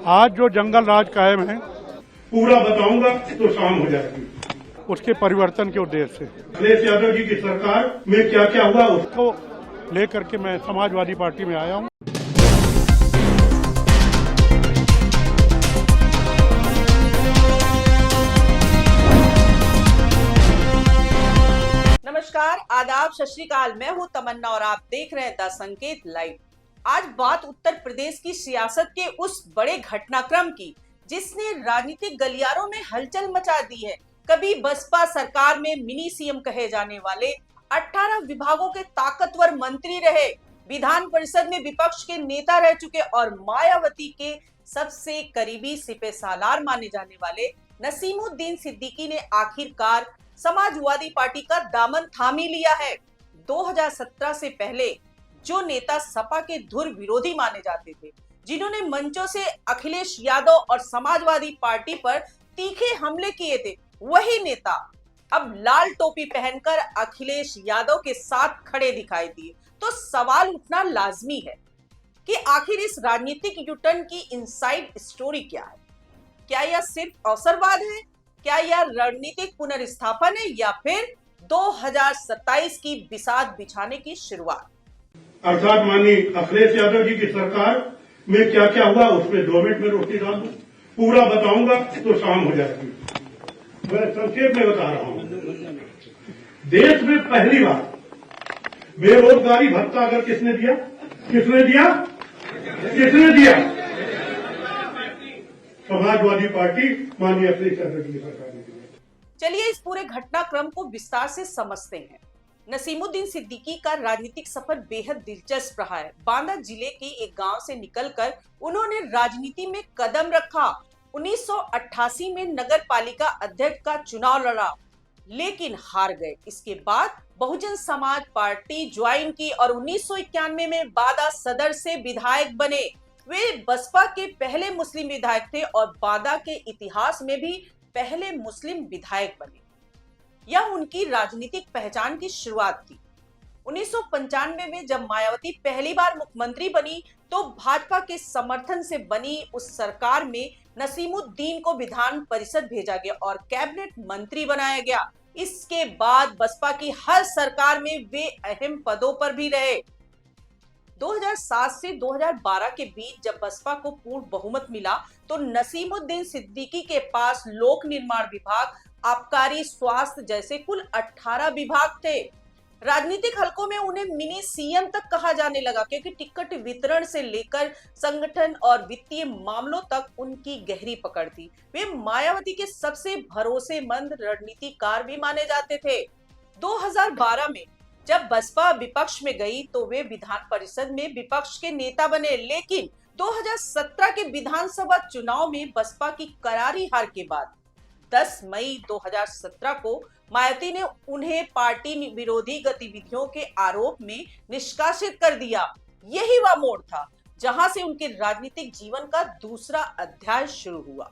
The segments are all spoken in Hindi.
आज जो जंगल राज कायम है पूरा बताऊंगा तो शाम हो जाएगी। उसके परिवर्तन के उद्देश्य से अखिलेश यादव जी की सरकार में क्या क्या हुआ उसको लेकर के मैं समाजवादी पार्टी में आया हूं। नमस्कार, आदाब, सत श्री अकाल। मैं हूं तमन्ना और आप देख रहे हैं द संकेत लाइव। आज बात उत्तर प्रदेश की सियासत के उस बड़े घटनाक्रम की जिसने राजनीतिक गलियारों में हलचल मचा दी है। कभी बसपा सरकार में मिनी सीएम कहे जाने वाले 18 विभागों के ताकतवर मंत्री रहे, विधान परिषद में विपक्ष के नेता रह चुके और मायावती के सबसे करीबी सिपहसालार माने जाने वाले नसीमुद्दीन सिद्दीकी ने आखिरकार समाजवादी पार्टी का दामन थाम ही लिया है। 2017 से पहले जो नेता सपा के धुर विरोधी माने जाते थे, जिन्होंने मंचों से अखिलेश यादव और समाजवादी पार्टी पर तीखे हमले किए थे, वही नेता अब लाल टोपी पहनकर अखिलेश यादव के साथ खड़े दिखाई दिए। तो सवाल उठना लाजमी है कि आखिर इस राजनीतिक यूटर्न की इनसाइड स्टोरी क्या है? क्या यह सिर्फ अवसरवाद है? क्या यह रणनीतिक पुनर्स्थापन है या फिर 2027 की बिसात बिछाने की शुरुआत? अर्थात माननीय अखिलेश यादव जी की सरकार में क्या क्या हुआ उसमें 2 मिनट में रोटी डाल दूं, पूरा बताऊंगा तो शाम हो जाएगी। मैं संक्षेप में बता रहा हूं। देश में पहली बार बेरोजगारी भत्ता अगर किसने दिया? समाजवादी पार्टी माननीय अखिलेश यादव जी की सरकार ने दिया। चलिए इस पूरे घटनाक्रम को विस्तार से समझते हैं। नसीमुद्दीन सिद्दीकी का राजनीतिक सफर बेहद दिलचस्प रहा है। बांदा जिले के एक गांव से निकलकर उन्होंने राजनीति में कदम रखा। 1988 में नगर पालिका अध्यक्ष का चुनाव लड़ा, लेकिन हार गए। इसके बाद बहुजन समाज पार्टी ज्वाइन की और 1991 में बादा सदर से विधायक बने। वे बसपा के पहले मुस्लिम विधायक थे और बादा के इतिहास में भी पहले मुस्लिम विधायक बने। यह उनकी राजनीतिक पहचान की शुरुआत थी। 1995 में जब मायावती पहली बार मुख्यमंत्री बनी तो भाजपा के समर्थन से बनी उस सरकार में नसीमुद्दीन को विधान परिषद भेजा गया और कैबिनेट मंत्री बनाया गया। इसके बाद बसपा की हर सरकार में वे अहम पदों पर भी रहे। 2007 से 2012 के बीच जब बसपा को पूर्ण बहुमत मिला तो नसीमुद्दीन सिद्दीकी के पास लोक निर्माण विभाग, आबकारी, स्वास्थ्य जैसे कुल 18 विभाग थे। राजनीतिक हलकों में उन्हें मिनी सीएम तक कहा जाने लगा क्योंकि टिकट वितरण से लेकर संगठन और वित्तीय मामलों तक उनकी गहरी पकड़ थी। वे मायावती के सबसे भरोसेमंद रणनीतिकार भी माने जाते थे। 2012 में जब बसपा विपक्ष में गई तो वे विधान परिषद में विपक्ष के नेता बने, लेकिन 2017 के विधानसभा चुनाव में बसपा की करारी हार के बाद 10 मई 2017 को मायावती ने उन्हें पार्टी विरोधी गतिविधियों के आरोप में निष्कासित कर दिया। यही वह मोड़ था जहां से उनके राजनीतिक जीवन का दूसरा अध्याय शुरू हुआ।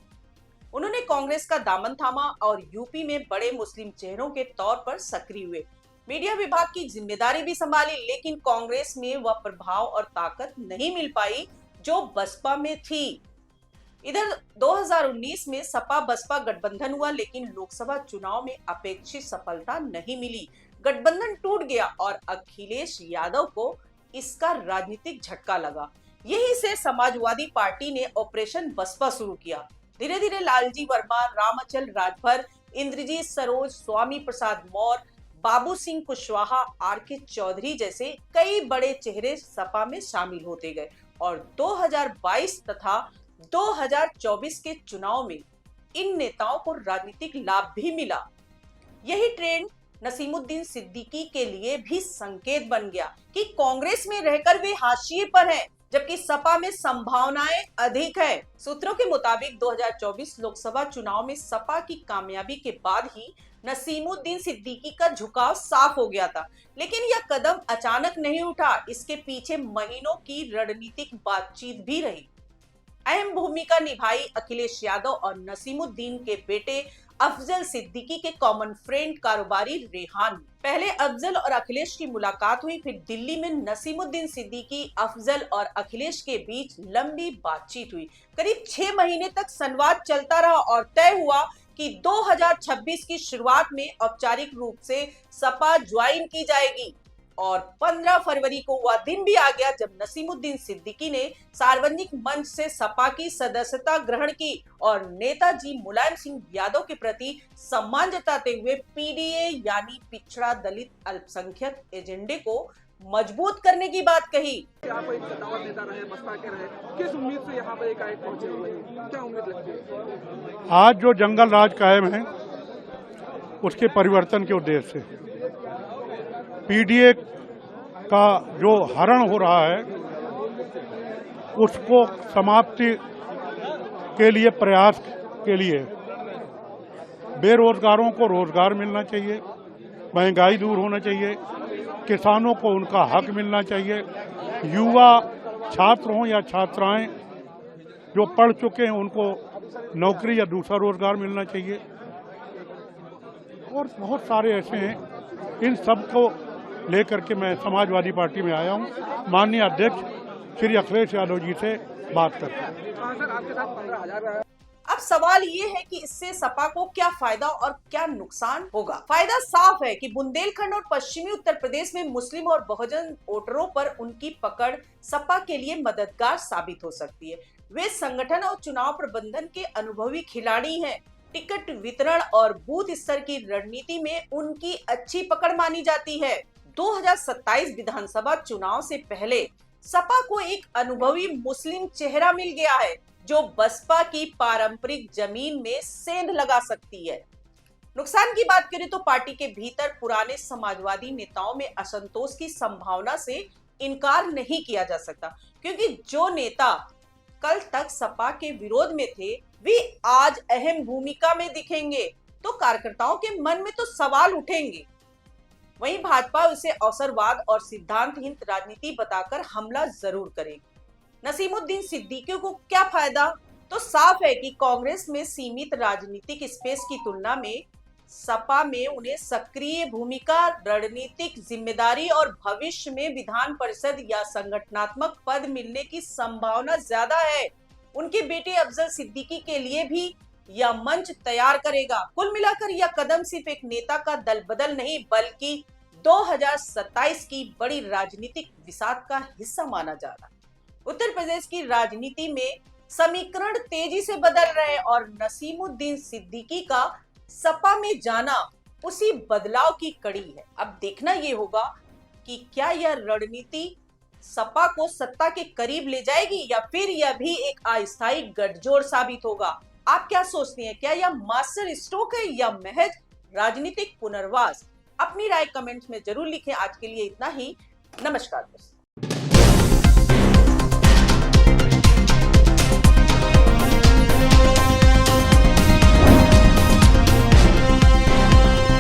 उन्होंने कांग्रेस का दामन थामा और यूपी में बड़े मुस्लिम चेहरों के तौर पर सक्रिय हुए। मीडिया विभाग की जिम्मेदारी भी संभाली, लेकिन कांग्रेस में वह प्रभाव और ताकत नहीं मिल पाई जो बसपा में थी। इधर 2019 में सपा बसपा गठबंधन हुआ, लेकिन लोकसभा चुनाव में अपेक्षित सफलता नहीं मिली। गठबंधन टूट गया और अखिलेश यादव को इसका राजनीतिक झटका लगा। यही से समाजवादी पार्टी ने ऑपरेशन बसपा शुरू किया। धीरे धीरे लालजी वर्मा, रामअचल राजभर, इंद्रजीत सरोज, स्वामी प्रसाद मौर्य, बाबू सिंह कुशवाहा, आर.के. चौधरी जैसे कई बड़े चेहरे सपा में शामिल होते गए और 2022 तथा 2024 के चुनाव में इन नेताओं को राजनीतिक लाभ भी मिला। यही ट्रेंड नसीमुद्दीन सिद्दीकी के लिए भी संकेत बन गया कि कांग्रेस में रहकर वे हाशिए पर हैं, जबकि सपा में संभावनाएं अधिक है। सूत्रों के मुताबिक 2024 लोकसभा चुनाव में सपा की कामयाबी के बाद ही नसीमुद्दीन सिद्दीकी का झुकाव साफ हो गया था, लेकिन यह कदम अचानक नहीं उठा। इसके पीछे महीनों की रणनीतिक बातचीत भी रही। अहम भूमिका निभाई अखिलेश यादव और नसीमुद्दीन के बेटे अफजल सिद्दीकी के कॉमन फ्रेंड कारोबारी रेहान। पहले अफजल और अखिलेश की मुलाकात हुई, फिर दिल्ली में नसीमुद्दीन सिद्दीकी, अफजल और अखिलेश के बीच लंबी बातचीत हुई। करीब 6 महीने तक संवाद चलता रहा और तय हुआ कि 2026 की शुरुआत में औपचारिक रूप से सपा ज्वाइन की जाएगी। और 15 फरवरी को वह दिन भी आ गया जब नसीमुद्दीन सिद्दीकी ने सार्वजनिक मंच से सपा की सदस्यता ग्रहण की और नेताजी मुलायम सिंह यादव के प्रति सम्मान जताते हुए पीडीए यानी पिछड़ा दलित अल्पसंख्यक एजेंडे को मजबूत करने की बात कही। आप एक दावत नेता रहे, बसपा के रहे, किस उम्मीद से यहाँ पर एकाएक पहुंचे हुए हैं? क्या उम्मीद लगती है? आज जो जंगल राज कायम है उसके परिवर्तन के उद्देश्य से पीडीए का जो हरण हो रहा है उसको समाप्ति के लिए प्रयास के लिए बेरोजगारों को रोजगार मिलना चाहिए, महंगाई दूर होना चाहिए, किसानों को उनका हक मिलना चाहिए, युवा छात्र हों या छात्राएं जो पढ़ चुके हैं उनको नौकरी या दूसरा रोजगार मिलना चाहिए और बहुत सारे ऐसे हैं। इन सब को लेकर के मैं समाजवादी पार्टी में आया हूं। माननीय अध्यक्ष श्री अखिलेश यादव जी से बात करके। सर, आपके साथ 15,000 अब सवाल ये है कि इससे सपा को क्या फायदा और क्या नुकसान होगा। फायदा साफ है कि बुंदेलखंड और पश्चिमी उत्तर प्रदेश में मुस्लिम और बहुजन वोटरों पर उनकी पकड़ सपा के लिए मददगार साबित हो सकती है। वे संगठन और चुनाव प्रबंधन के अनुभवी खिलाड़ी हैं। टिकट वितरण और बूथ स्तर की रणनीति में उनकी अच्छी पकड़ मानी जाती है। 2027 विधानसभा चुनाव से पहले सपा को एक अनुभवी मुस्लिम चेहरा मिल गया है जो बसपा की पारंपरिक जमीन में सेंध लगा सकती है। नुकसान की बात करें तो पार्टी के भीतर पुराने समाजवादी नेताओं में असंतोष की संभावना से इनकार नहीं किया जा सकता, क्योंकि जो नेता कल तक सपा के विरोध में थे वे आज अहम भूमिका में दिखेंगे, तो कार्यकर्ताओं के मन में तो सवाल उठेंगे। वहीं भाजपा उसे अवसरवाद और सिद्धांतहीन राजनीति बताकर हमला जरूर करेगी। नसीमुद्दीन सिद्दीकी को क्या फायदा? तो साफ है कि कांग्रेस में सीमित राजनीतिक स्पेस की तुलना में सपा में उन्हें सक्रिय भूमिका, रणनीतिक जिम्मेदारी और भविष्य में विधान परिषद या संगठनात्मक पद मिलने की संभावना ज्यादा है। उनके बेटे अफजल सिद्दीकी के लिए भी यह मंच तैयार करेगा। कुल मिलाकर यह कदम सिर्फ एक नेता का दल बदल नहीं बल्कि 2027 की बड़ी राजनीतिक विसात का हिस्सा माना जा रहा है। उत्तर प्रदेश की राजनीति में समीकरण तेजी से बदल रहे और नसीमुद्दीन सिद्दीकी का सपा में जाना उसी बदलाव की कड़ी है। अब देखना यह होगा कि क्या यह रणनीति सपा को सत्ता के करीब ले जाएगी या फिर यह भी एक अस्थायी गठजोड़ साबित होगा। आप क्या सोचती हैं? क्या यह मास्टर स्ट्रोक है या महज राजनीतिक पुनर्वास? अपनी राय कमेंट्स में जरूर लिखें। आज के लिए इतना ही। नमस्कार दोस्तों।